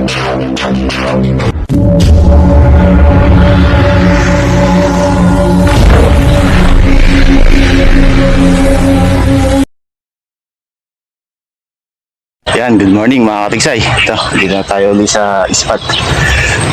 Yan, good morning mga katigsay. Ito, dito na tayo ulit sa spot.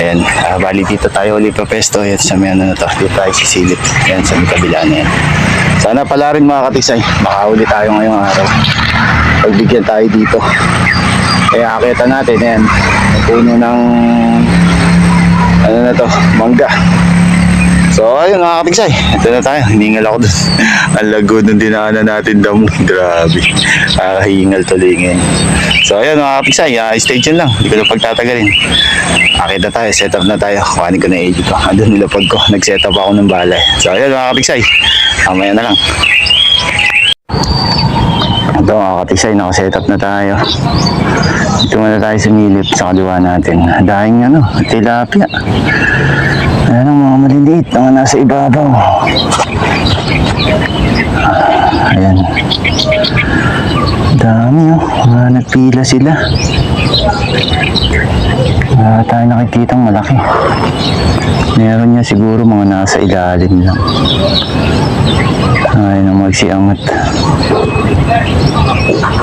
Ayan, bali dito tayo ulit papesto. Ayan, sa may ano na to. Dito tayo sisilip. Ayan, sa may kabila na yan. Sana pala rin mga katigsay, makahuli tayo ngayong araw. Pagbigyan tayo dito. Kaya akita natin, ayan, puno ng ano na to, mangga. So ayun mga katigsay, ito na tayo, hiningal ako dun. Ang lago nung dinaanan natin damo, grabe, hihingal tuloy ngayon. So ayun mga katigsay, stay tuned lang, hindi ko na pagtatagalin. Akit na tayo, set up na tayo, kuhanin ko na yung ko, andun nilapag ko, nag-set up ako ng balay. So ayun mga katigsay, mamaya na lang. Ito mga katigsay, naka-set up na tayo. Ito muna tayo sumilip sa kaliwa natin. Dahing ano, tilapia. Ayan ang mga maliliit, mga nasa ibabaw. Ayan. Dami oh, mga nagpila sila. Wala tayo nakikitang malaki. Meron niya siguro mga nasa ilalim lang. Ayan ang magsiangat.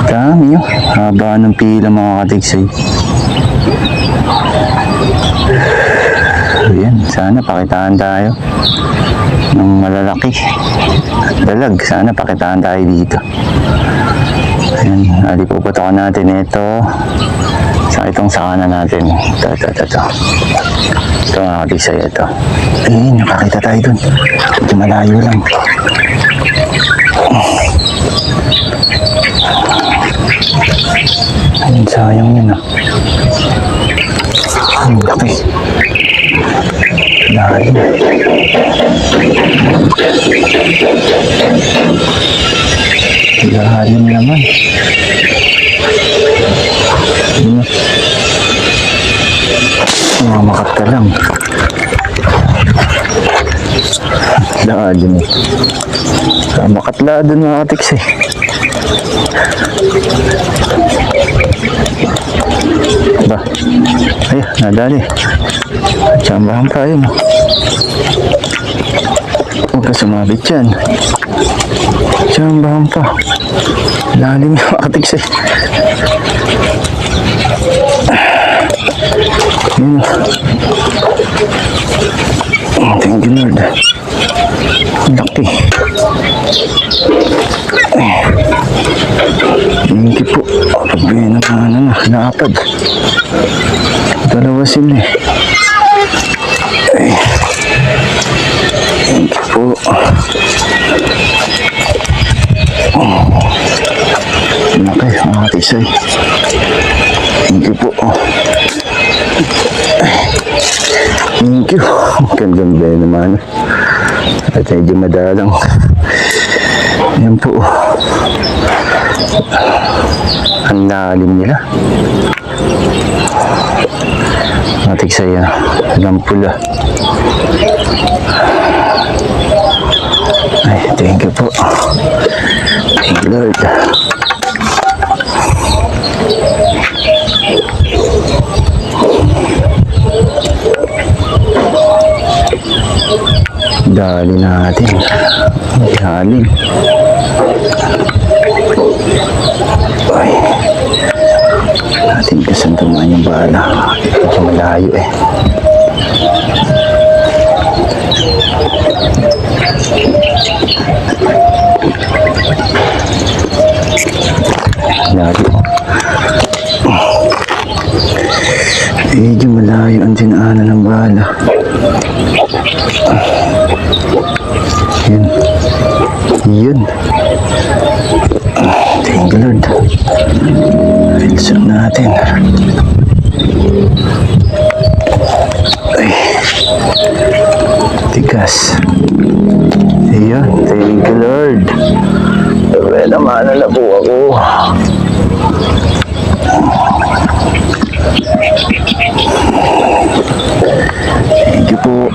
Dami oh, haba ng pila mga katigsay. Ayan, sana pakitaan tayo ng malalaki dalag, sana pakitaan tayo dito. Ayan, alipuputokan natin ito sa itong sakana natin. Ito mga katigsay, ito. Ayun, nakakita tayo dun, ito malayo lang. Ayun, sayang yun ah. Ang laki. Lalim. Lalim naman. Mamakat ka lang. Lalim. Mamakat la dun mga katiks eh. Ba? Ay, nadali. Tsambahan tayo mo. Huwag ka sumabit yan. Tsambahan pa. Lalim yung katiks eh. Yun. Thank you Lord. Laki. Thank you po. Pagbihin naman naapad. Dalawa sila eh. Ay. Thank you po. Laki mga katigsay. Thank you po. Thank you. Ganda naman. At medyo madalang. Ayan po. Ang lalim nila. Katigsay yan. Alam pula. Ay, thank you po. Thank you Lord. Dali natin. Dali. Ay. Natin kasan tumaan yung bala. Ito malayo eh. Malayo. Medyo malayo ang dinaanan ng bala. Yun. Yun. Thank you Lord. Pilsap natin. Ay. Tigas. Ayun. Thank you Lord. Sabi naman na po ako. Thank you po.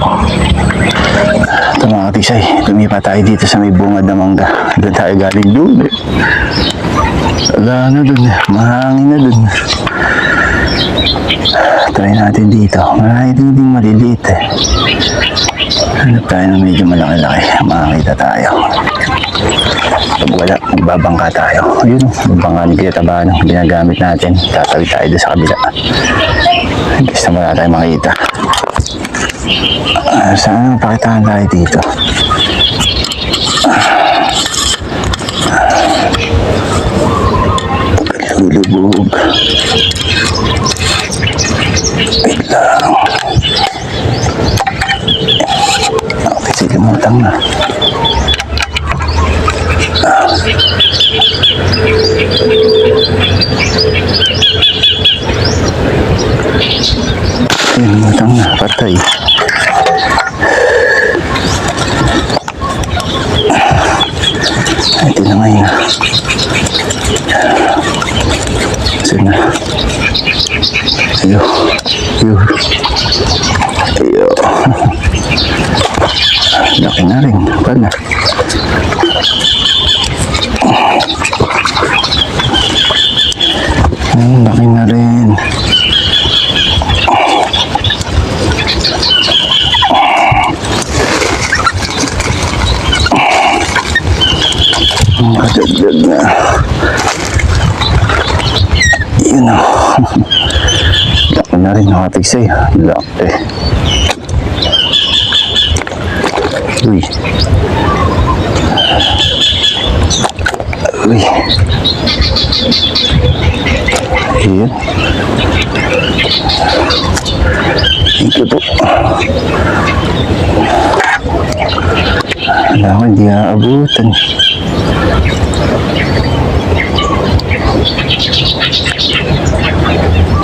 Ito mga katigsay, lumipat tayo dito sa may bungad na mangga. Doon tayo galing doon eh. Wala na doon eh, mahangin na doon. Try natin dito. Marami din maliliit eh. Hanap tayo ng medyo malaki-laki. Makakita tayo. Pag wala, magbabangka tayo. Ayun, magbangka ni Kuya Tabano. Ginagamit natin. Tatawid tayo doon sa kabila. Gusto mo na tayo makita. Saan pakitaan tayo dito? Lulubog. Wait lang. Okay, sige, mutang na. Ayun, mutang na, patay. Ito na ngayon. Sige na. Ayo. Ayo. Ayo. Laki na rin. Pala. Laki na rin. Kadagdag na. Yun o. Laki na rin nakatigsay. Laki. Uy. Uy. Ayan. Thank you po. Wala ko, hindi aabutan.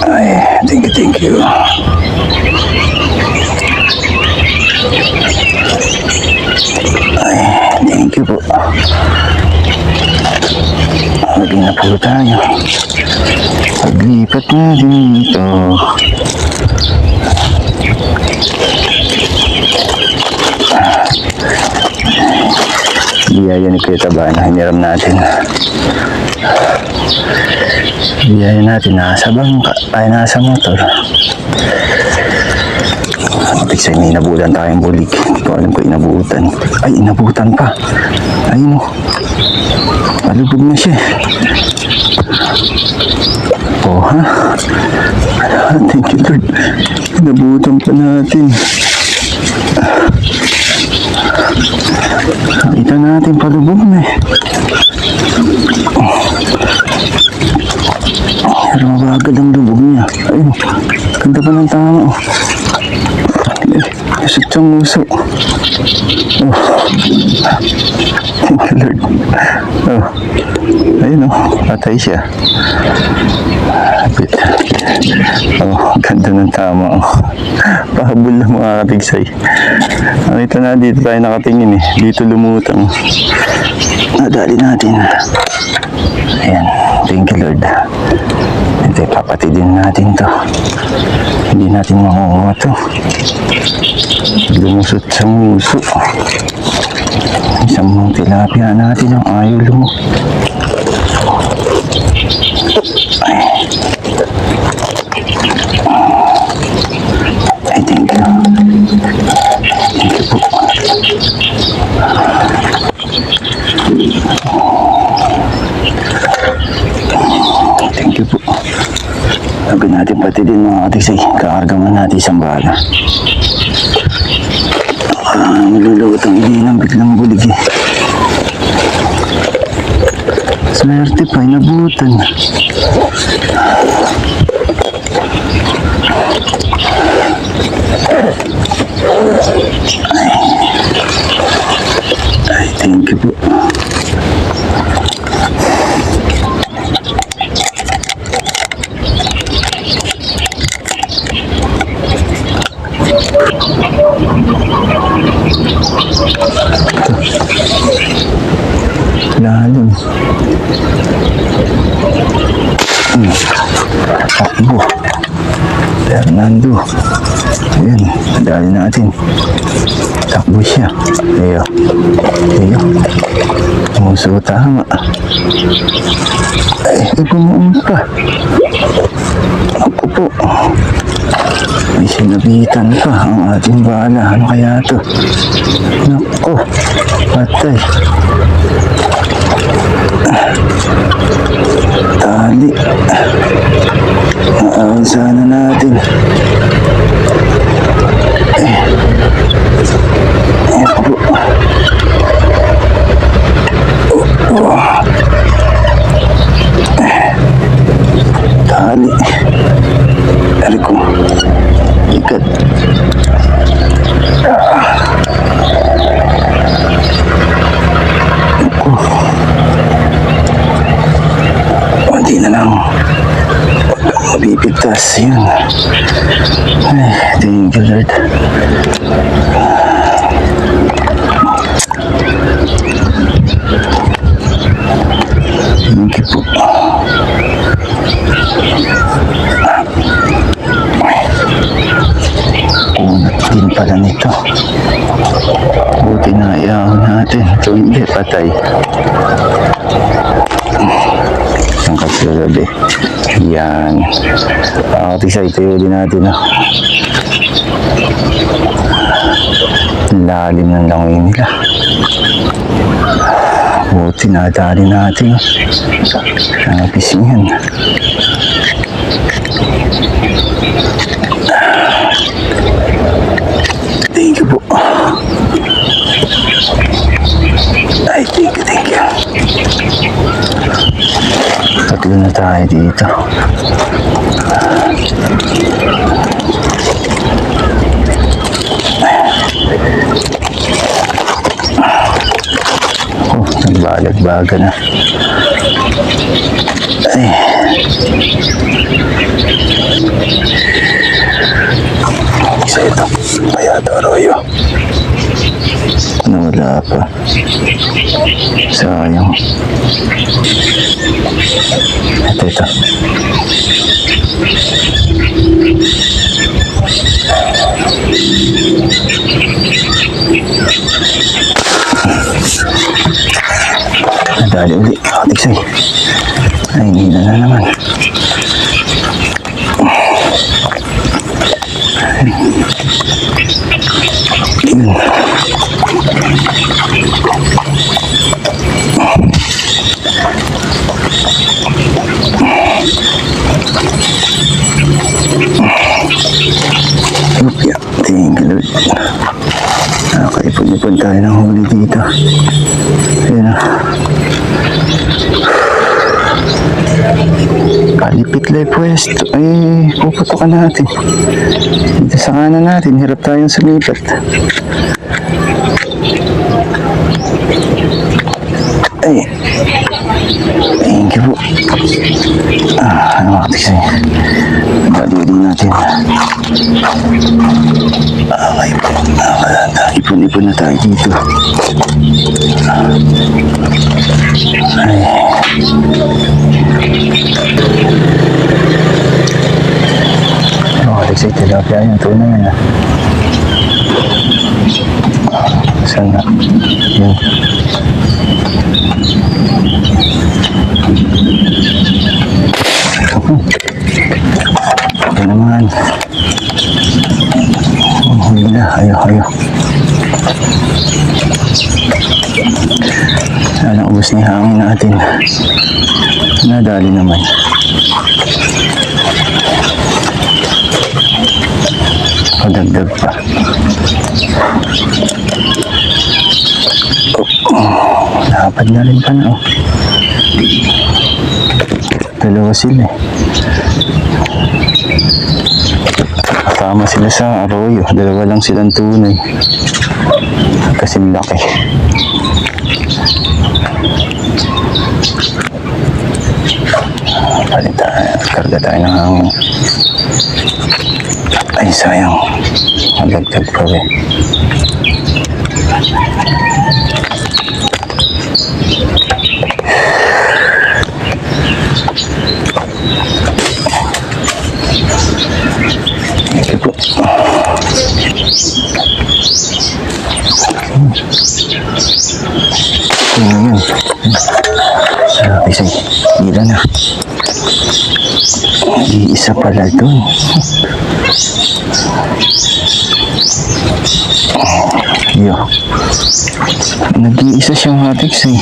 Ay, thank you. Ay, thank you po. Maging na po tayo. Paglipat na dito. Biyaya ni Kuya Tabano, hiniram natin. Biyaya natin, nasa bangka, ay nasa motor. Kasi may inabutan tayong bulig. Hindi ko alam kung inabutan. Ay, inabutan pa. Ayun o. Malubog na siya. Oh, ha? Thank you, Lord. Inabutan pa natin. Nakita natin palubog na eh. Pero mabagal ang lubog niya. Ayun, ganda pa ng tama oh. Isip siyang uso. Oh. Thank you, Lord. Oh. Ayun oh, patay siya. Oh, ganda ng tama oh. Pahabol na mga katigsay. Nakita na dito tayo nakatingin eh. Dito lumutang. Nadali natin. Ayan, thank you, Lord. Ito, papatidin natin to. Hindi natin makukuha to. Lumusot sa muso. Isang mga tilapia natin ang ayaw lumok. Ay, thank you. Thank you po. Thank you po. Sabi natin pati din mga katigsay. Kakargaman natin isang bala. Malulawat ang ilinang biglang bulig eh. Swerte pa, inabutan. Ay, thank you po. Lalim. Takbo. Fernando. Ayan, dali natin. Takbo siya. Ayo. Ayo. Puso tama. Ay, bumuong pa. Ako po. May sinabitan pa ang ating bala. Ano kaya to? Naku, patay. Tali. Maawan sana natin. Ako. Tali. Dari ko. Ikat. Kunti na lang. Mabibigtas. Yun. Ay, thank you, Lord. Thank you po. Unat din pala nito. Buti na ayaw natin. Ito hindi, patay. Ang kasunod eh. Yan. Pakakatisay tayo din natin. Lalim ng langoy nila. Buti nadali natin. Ang pisngan. Thank you po. Ay, thank you. Tatlo na tayo dito. Oh, nagbalag-baga na. Ay. Isa ito. Bayado Arroyo. Wala pa. Sayang. Ito. Nadali ulit. Katiksay. Ay, hindi na naman. Yun. Lupya. Thank you, Lord. Nakaipon-ipon tayo ng huli dito. Ayan. Kalipit life pwesto. Ay, puputokan natin. Dito sa kanan natin. Hirap tayong sumipat. Ay. Thank you po. Ano makatik sa'yo? Dadulin natin. Okay po. Ipon-ipon na tayo dito. Ay. Ano makatik sa'yo? Tilapia yung tunay na. Saan na? Yun. Ito naman. Huli na. Ayaw. Sana ubos ni hangin natin. Nadali naman. Padagdag pa. Lapad na rin pa na. Dalawa sila eh. Tama sila sa Arroyo. Dalawa lang silang tunay. Kasing laki. Karga tayo ng hangin. Ay, sayang. Magagdag pa rin. Ito po. Tingnan Nag-iisa pala doon. Yo. Nag-iisa siyang hatiks eh.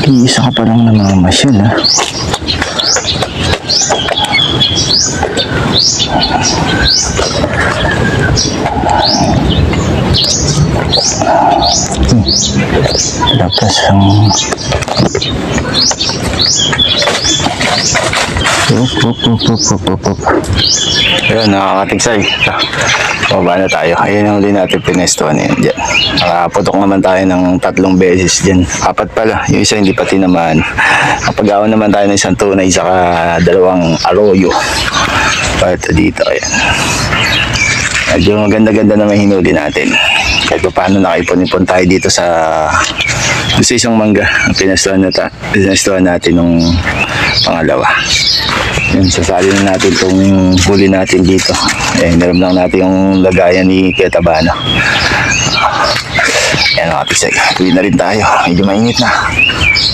Nag-iisa ka palang namamasyal ha. Lakas ang Ayan, nakakatiksay. Baba na tayo. Ayan ang huli natin pinestuhan yan dyan. Nakaputok naman tayo ng 3 beses dyan. 4 pala. Yung isa hindi pa tinamaan. Kapag-awan naman tayo ng isang tunay saka 2 arroyo. Ito dito. Ayan. Medyo maganda-ganda naman hinuli natin. Kahit pa paano nakaipon-ipon tayo dito sa isang mangga. Pinestuhan natin nung pangalawa. Yun, sasali na natin itong huli natin dito. Eh, meron lang natin yung lagayan ni Ketabano. Yan mga pisay. Uwi na rin tayo. Medyo mainit na.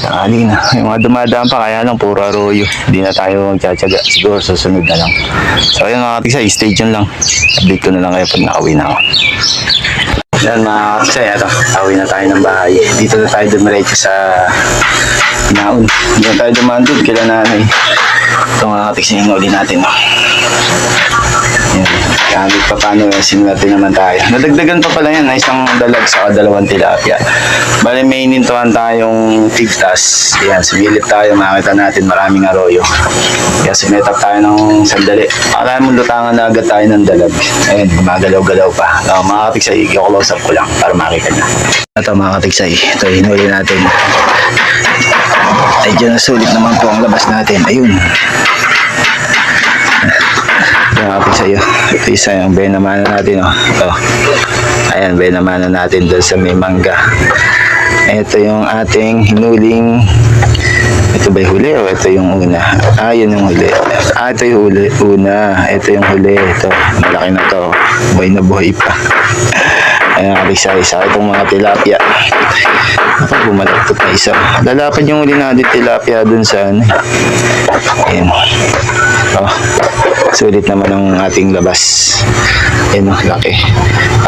Tangali na. Yung mga dumadaan pa, kaya lang puro arroyo. Hindi na tayo magtsatsaga. Siguro susunod na lang. So yun mga pisay, stay tuned lang. Update ko na lang kayo pag nakauwi na ako. Yan mga pisay, uwi na tayo ng bahay. Dito na tayo dumiretso sa Naon. Hindi na tayo dumaan doon kila nanay. Ito nga tiksing uli natin. Yan. Gamit pa paano simulatin naman tayo. Nadagdagan pa pala yan na isang dalag sa 2 tilapia. Bali may inintuhan tayong tigtas. Yan, sumilip tayo. Makita natin maraming arroyo. Kaya sinetap tayo ng sandali. Akala mo lutangan na agad tayo ng dalag. Ayan, gumagalaw-galaw pa. Mga katiksay, i-close up ko lang para makita nyo. Ito mga katiksay, ito hinuli natin. Ay, dyan nasulit naman po ang labas natin. Ayun. Kapit sa'yo. Ito isa yung benamana natin. Oh. Ito. Ayan, benamana natin doon sa may mangga. Ito yung ating hinuling. Ito ba yung huli o ito yung una? Yun yung huli. Ito yung huli. Una. Ito yung huli. Ito. Malaki na to. Buhay na buhay pa. Ayan, isa itong mga tilapia. Ako, bumalagtot na isa. Lalapad yung huli natin tilapia dun sa ano. Ayan. Sulit naman ang ating labas. Ayan, laki.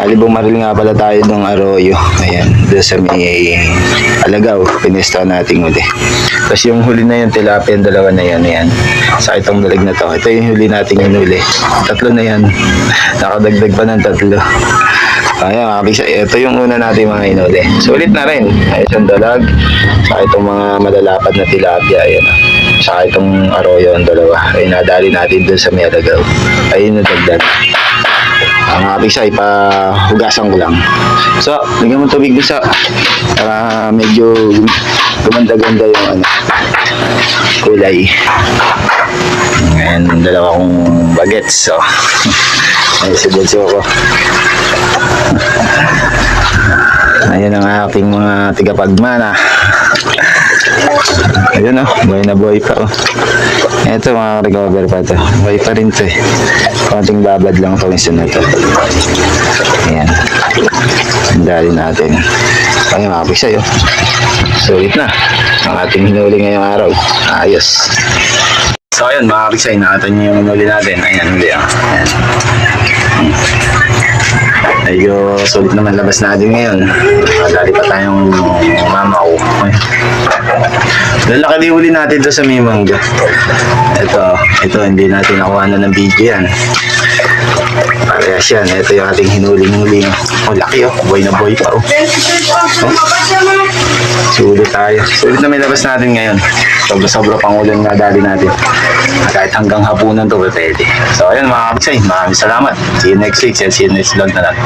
Alibong maril nga pala tayo ng arroyo. Ayan, doon sa may alagaw. Pinestuhan natin huli. Tapos yung huli na yung tilapia, yung 2 na yan. Ayan. Sa itong dalag na to. Ito yung huli natin yung huli. 3 na yan. Nakadagdag pa ng 3. Ayan, ito yung una natin mga inuli. Sulit na rin. Ayun yung dalag. Saka itong mga malalapad na tilapia. Ayan. Saka itong arroyo ang 2. Ay nadali natin dun sa may alagaw. Ayun yung dagdag. Ang kapisa, ipahugasan ko lang. So, lagyan mo tubig dun sa para medyo gumanda-ganda yung kulay. Ayan, 2 kong bagets. So, ay si Bunso ko. Ayan ang aking mga tigapagmana. Ayun buhay na buhay pa Ito mga recover pa to. Buhay pa rin to Konting babad lang ito minsan na to. Ayan. Dali natin. Ayun mga pisay Sulit na. Ang ating hinuli ngayong araw. Ayos. So ayun mga pisay, nakita nyo yung hinuli natin. Ayan, huli Ayan. Medyo sulit naman labas natin ngayon. Dali pa tayong mamaw. Lalaki di huli natin ito sa may mangga. Ito hindi natin nakuha na ng video yan. Parehas yan. Ito yung ating hinuling-huling. Laki buhay na buhay pa Sulit tayo. Sulit na may labas natin ngayon. Sobra-sobra pang ulan nga dali natin. Kahit hanggang hapunan to pwede. So ayun mga kapitsay, maraming salamat. See you next week. See you next vlog na lang.